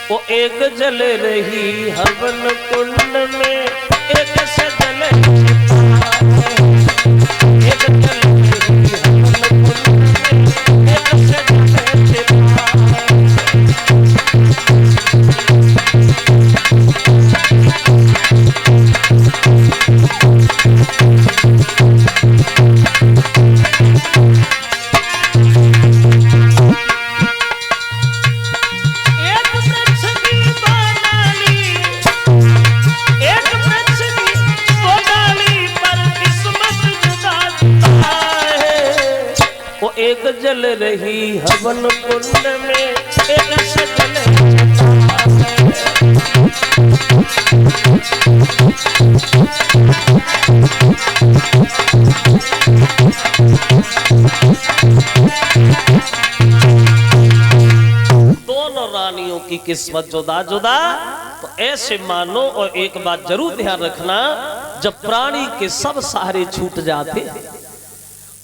वो एक जल रही हवन कुंड में, एक से जल एक जल रही हवन कुंड में, एक से एक जल रही हवन कुंड में, एक से जल दोनों रानियों की किस्मत जुदा जुदा। तो ऐसे मानो, और एक बात जरूर ध्यान रखना, जब प्राणी के सब सहारे छूट जाते हैं,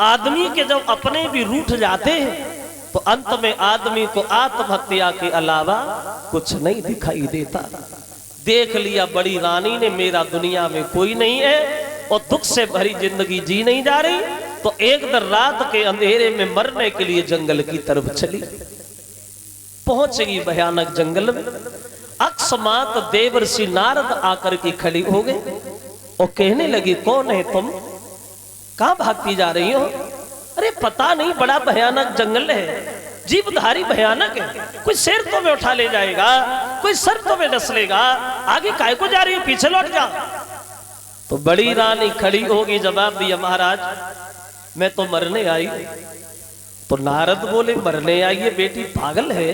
आदमी के जब अपने भी रूठ जाते हैं, तो अंत में आदमी को आत्महत्या के अलावा कुछ नहीं दिखाई देता। देख लिया बड़ी रानी ने मेरा दुनिया में कोई नहीं है और दुख से भरी जिंदगी जी नहीं जा रही, तो एक दिन रात के अंधेरे में मरने के लिए जंगल की तरफ चली। पहुंच गई भयानक जंगल में। अकस्मात देवर्षि नारद आकर के खड़ी हो गए और कहने लगी, कौन है तुम, कहां भागती जा रही हो? अरे पता नहीं, बड़ा भयानक जंगल है, जीवधारी भयानक है, कोई शेर तो में उठा ले जाएगा, कोई सर तो में डस लेगा, आगे काय को जा रही हो, पीछे लौट जा। तो बड़ी रानी खड़ी होगी, जवाब दिया, महाराज मैं तो मरने आई। तो नारद बोले, मरने आई है बेटी, पागल है?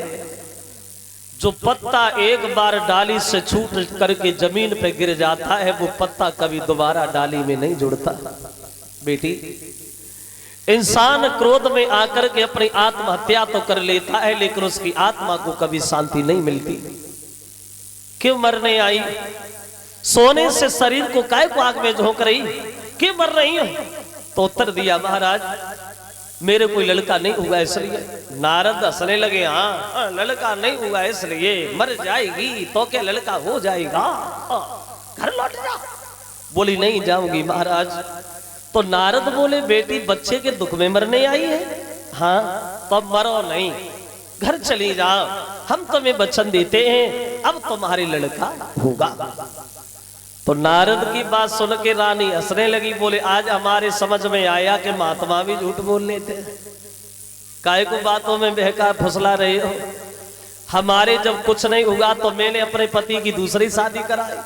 जो पत्ता एक बार डाली से छूट करके जमीन पे गिर जाता है, वो पत्ता कभी दोबारा डाली में नहीं जुड़ता। बेटी, इंसान क्रोध में आकर के अपनी आत्महत्या तो कर लेता है, लेकिन उसकी आत्मा को कभी शांति नहीं मिलती। क्यों मरने आई? सोने से शरीर को काय को आग में झोंक रही, क्यों मर रही हो? तो उत्तर दिया, महाराज मेरे कोई लड़का नहीं हुआ इसलिए। नारद हंसने लगे, हाँ लड़का नहीं हुआ इसलिए, मर जाएगी तो क्या लड़का हो जाएगा, घर लौट जा। बोली नहीं जाऊंगी महाराज। तो नारद बोले, बेटी बच्चे के दुख में मरने आई है? हाँ। तो अब मरो नहीं, घर चली जाओ, हम तुम्हें वचन देते हैं अब तुम्हारे लड़का होगा। तो नारद की बात सुन के रानी हंसने लगी, बोले आज हमारे समझ में आया कि महात्मा भी झूठ बोल लेते हैं, काय को बातों में बहका फुसला रहे हो। हमारे जब कुछ नहीं हुआ तो मैंने अपने पति की दूसरी शादी कराई,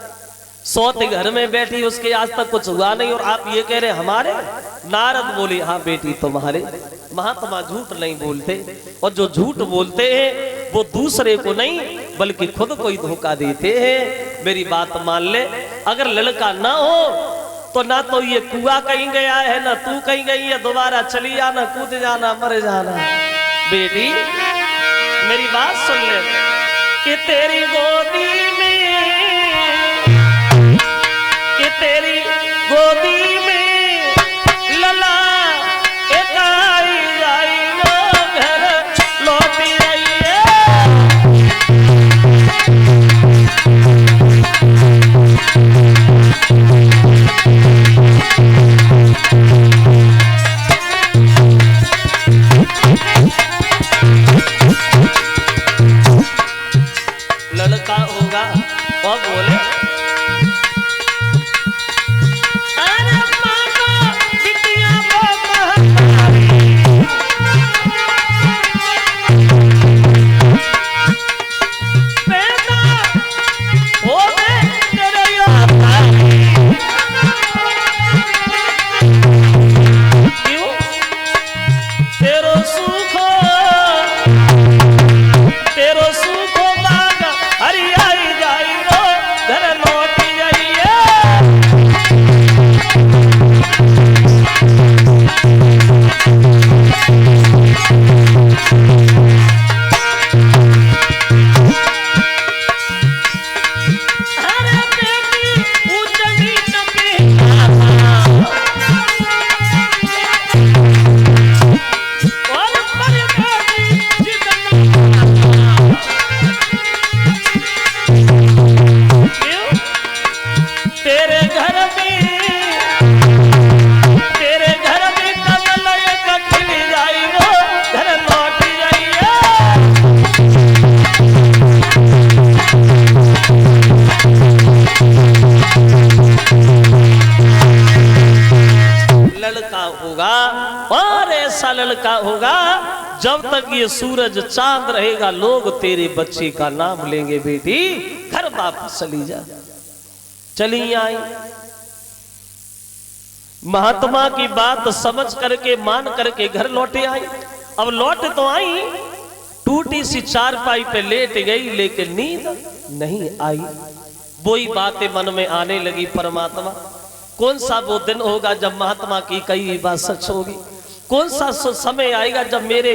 सौते घर में बैठी, उसके आज तक कुछ हुआ नहीं, और आप ये कह रहे हमारे? नारद बोली, हाँ बेटी तुम्हारे। महात्मा झूठ नहीं बोलते, और जो झूठ बोलते हैं वो दूसरे को नहीं बल्कि खुद को ही धोखा देते हैं। मेरी बात मान ले, अगर लड़का ना हो तो ना तो ये कुआं कहीं गया है, ना तू कहीं गई है, दोबारा चली जाना, कूद जाना, मर जाना। बेटी मेरी बात सुन ले, कि तेरी गोदी में, कि तेरी गोदी में लला एक आई जाई वो घर लौटी आई है। लड़का होगा और बोले, लड़का होगा, जब तक ये सूरज चांद रहेगा लोग तेरे बच्चे का नाम लेंगे। बेटी घर वापस चली जा। चली आई, महात्मा की बात समझ करके मान करके घर लौटे आई। अब लौट तो आई, टूटी सी चारपाई पे लेट गई, लेकिन नींद नहीं आई। वही बातें मन में आने लगी, परमात्मा कौन सा वो दिन होगा जब महात्मा की कई बात सच होगी? कौन सा समय आएगा जब मेरे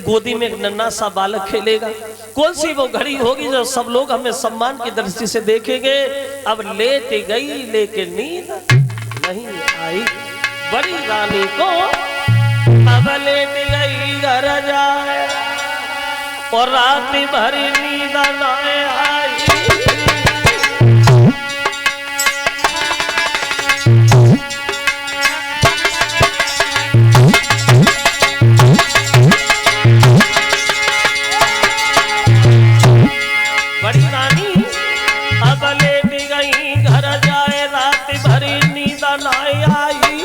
गोदी में एक नन्हा सा बालक खेलेगा? कौन सी वो घड़ी होगी जब सब लोग हमें सम्मान की दृष्टि से देखेंगे? अब लेट गई लेकिन नींद नहीं आई। बड़ी रानी को अब लेट गई घर जाए और रात भर नींद न आई। बड़ी रानी अब लेट गई घर जाए, रात भर नींद न आई।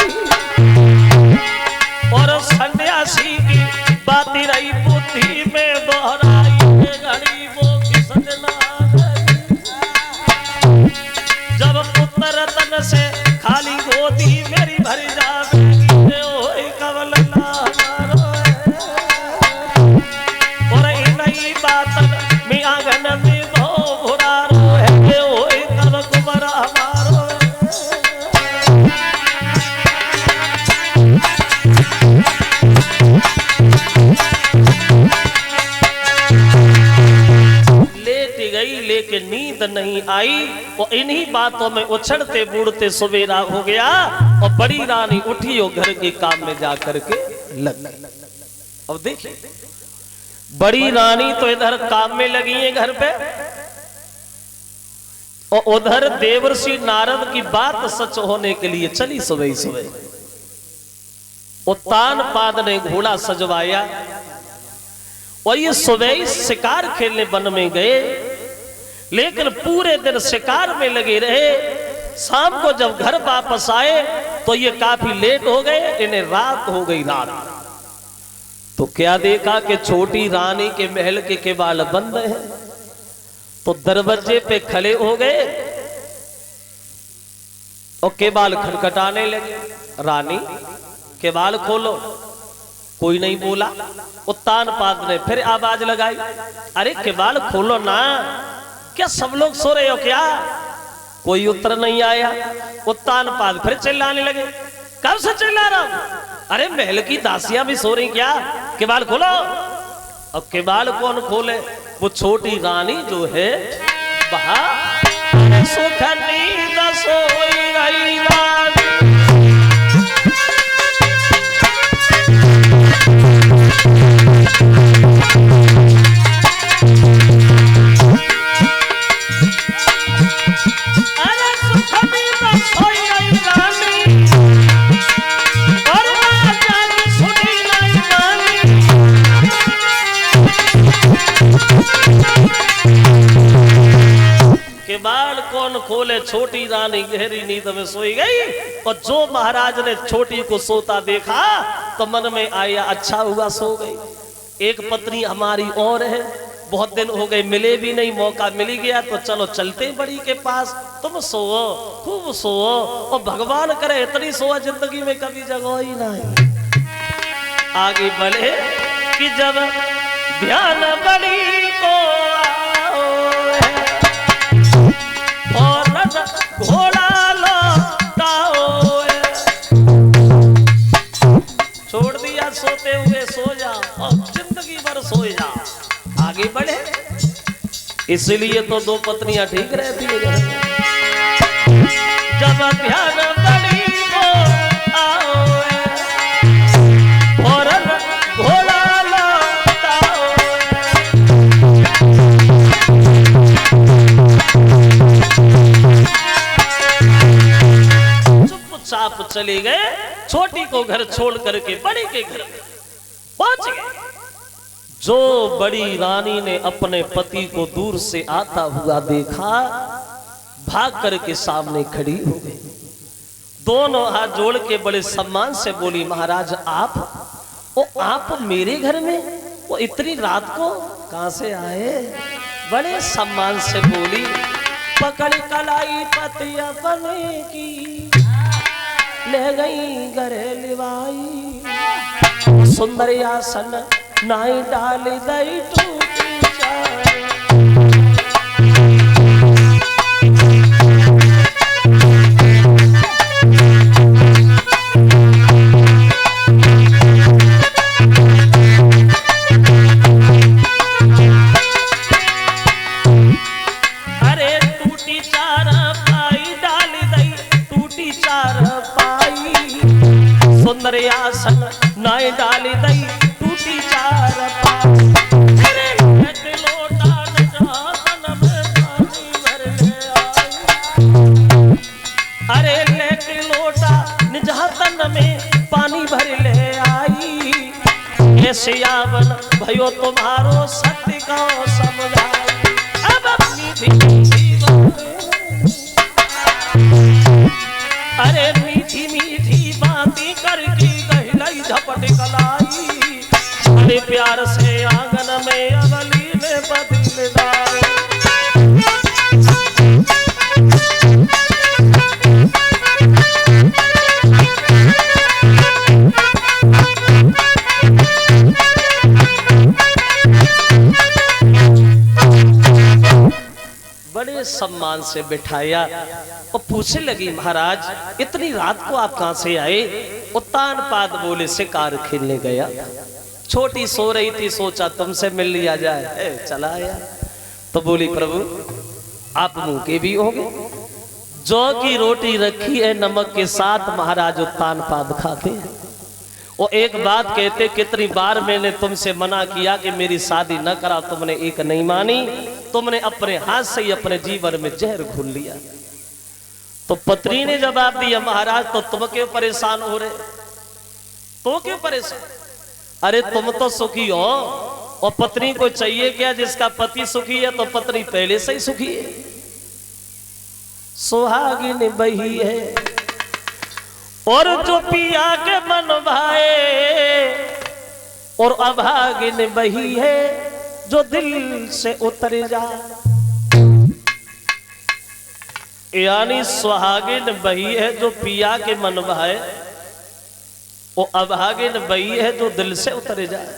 और सन्यासी की बात रही बुद्धि में दोहराई, घड़ी वो किसने ना गई। जब पुत्र तन से खाली गोदी मेरी भर जावेगी, ओए कवल ना मारो। और नई बात में आंगन में दो भुरारो है, ओए कल कुमार हमारो। लेकिन नींद नहीं आई और इन्हीं बातों में उछड़ते बूढ़ते सवेरा हो गया और बड़ी रानी उठी और घर के काम में जाकर के लग गई। अब देखिए, बड़ी रानी तो इधर काम में लगी है घर पे, और उधर देवर्षि नारद की बात सच होने के लिए चली सुबह सुबह। उत्तानपाद ने घोड़ा सजवाया और ये सुबह शिकार खेलने वन में गए, लेकिन पूरे दिन शिकार में लगे रहे। शाम को जब घर वापस आए तो ये काफी लेट हो गए, इन्हें रात हो गई। रात तो क्या देखा कि छोटी रानी के महल के केवाड़ बंद हैं, तो दरवाजे पे खड़े हो गए और केवाड़ खटखटाने लगे। रानी केवाड़ खोलो, कोई नहीं बोला। उत्तानपाद ने फिर आवाज लगाई, अरे केवाड़ खोलो ना, क्या सब लोग सो रहे हो क्या? कोई उत्तर नहीं आया। उत्तानपाद फिर चिल्लाने लगे, कब से चिल्ला रहा हूं? अरे महल की दासियां भी सो रही क्या? केवाड़ खोलो। अब केवाड़ कौन खोले? वो छोटी रानी जो है वहां सुख नींद सोई रही रानी। केवाड़ कौन खोले? छोटी रानी गहरी नींद में सोई गई। और जो महाराज ने छोटी को सोता देखा तो मन में आया, अच्छा हुआ सो गई। एक पत्नी हमारी और है, बहुत दिन हो गए मिले भी नहीं, मौका मिल गया तो चलो चलते बड़ी के पास, तुम सोओ खूब सोओ और भगवान करे इतनी सोआ जिंदगी में कभी जगह ही नहीं। आगे बढ़े कि जब ध्यान बड़ी को घोड़ा लौटाओ, छोड़ दिया सोते हुए सो जाओ और जिंदगी भर सो जाओ। आगे बढ़े, इसलिए तो दो पत्नियां ठीक रहती है घर में। जब ध्यान बड़ी को आओ और घोड़ा लौटाओ, चुपचाप चले गए। छोटी को घर छोड़ करके बड़ी के घर पहुंच गए। जो बड़ी रानी ने अपने पति को दूर से आता हुआ देखा, भाग करके सामने खड़ी हो गई। दोनों हाथ जोड़ के बड़े सम्मान से बोली, महाराज आप? वो आप मेरे घर में, वो इतनी रात को कहां से आए? बड़े सम्मान से बोली, पकड़ कलाई पतिया बने की ले गई घरे लिवाई, सुंदर आसन नाई डाल दई टूटी चाय। आसन नाई डाली दई टूटी चार पाई, लोटा अरे लेके लोटा निजातन में पानी भर ले आई, ऐसे यावन भयो तुम्हारो सत्य को समझाई। अब मीठी अरे मीठी मीठी बातें करके गहलाई झपट कलाई, बड़े प्यार से आंगन में अवली ने बदल डाल। बड़े सम्मान से बिठाया और पूछने लगी, महाराज इतनी रात को आप कहां से आए? उत्तान पाद बोले, शिकार खेलने गया, छोटी सो रही थी, सोचा तुमसे मिल लिया जाए, चला आया। तो बोली, प्रभु आप भूखे भी होंगे, जौ की रोटी रखी है नमक के साथ, महाराज उत्तान पाद खाते हैं। वो एक बात कहते, कितनी बार मैंने तुमसे मना किया कि मेरी शादी न करा, तुमने एक नहीं मानी, तुमने अपने हाथ से ही अपने जीवन में जहर घोल लिया। तो पत्नी ने जवाब दिया, महाराज तो तुम क्यों परेशान हो रहे? तो क्यों परेशान? अरे तुम तो सुखी हो, और पत्नी को चाहिए क्या? जिसका पति सुखी है तो पत्नी पहले से ही सुखी है। सुहागिन बही है और जो पिया के मन भाए, और अभागिन बही है जो दिल से उतर जाए। यानी सुहागिन बही है जो पिया के मन भाए, वो अभागिन बही है जो दिल से उतर जाए।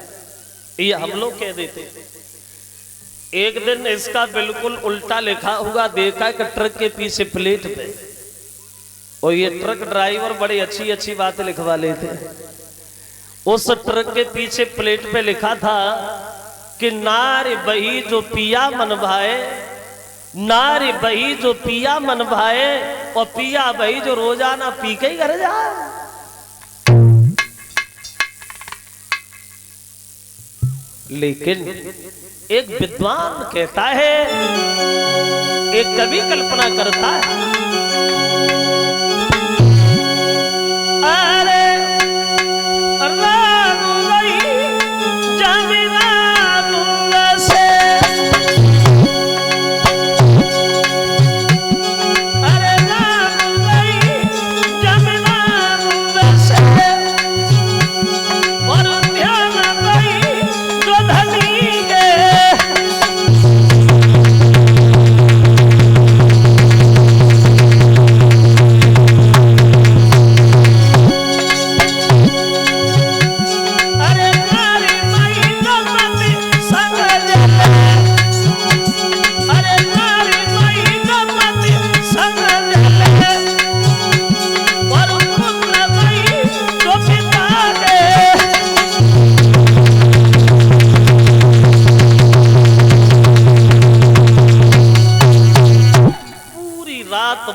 ये हम लोग कह देते। एक दिन इसका बिल्कुल उल्टा लिखा होगा, देखा कि ट्रक के पीछे प्लेट पे, और ये ट्रक ड्राइवर बड़ी अच्छी अच्छी बातें लिखवा लेते। उस ट्रक के पीछे प्लेट पे लिखा था कि नारी बही जो पिया मन भाए, नारी बही जो पिया मन भाए, और पिया बही जो रोजाना पी के ही घर जाए। लेकिन एक विद्वान कहता है, एक कवि कल्पना करता है, अरे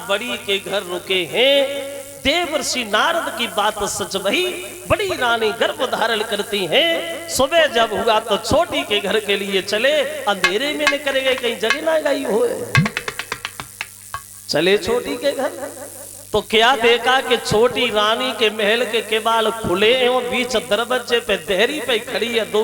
बड़ी के घर रुके हैं। देवर्षि नारद की बात सच वही, बड़ी रानी गर्भ धारण करती हैं। सुबह जब हुआ तो छोटी के घर के लिए चले, अंधेरे में न करेंगे कहीं जगह ना गई हो। चले छोटी के घर तो क्या देखा कि छोटी रानी के महल के केवाड़ खुले हैं और बीच दरवाजे पे देहरी पे खड़ी है दो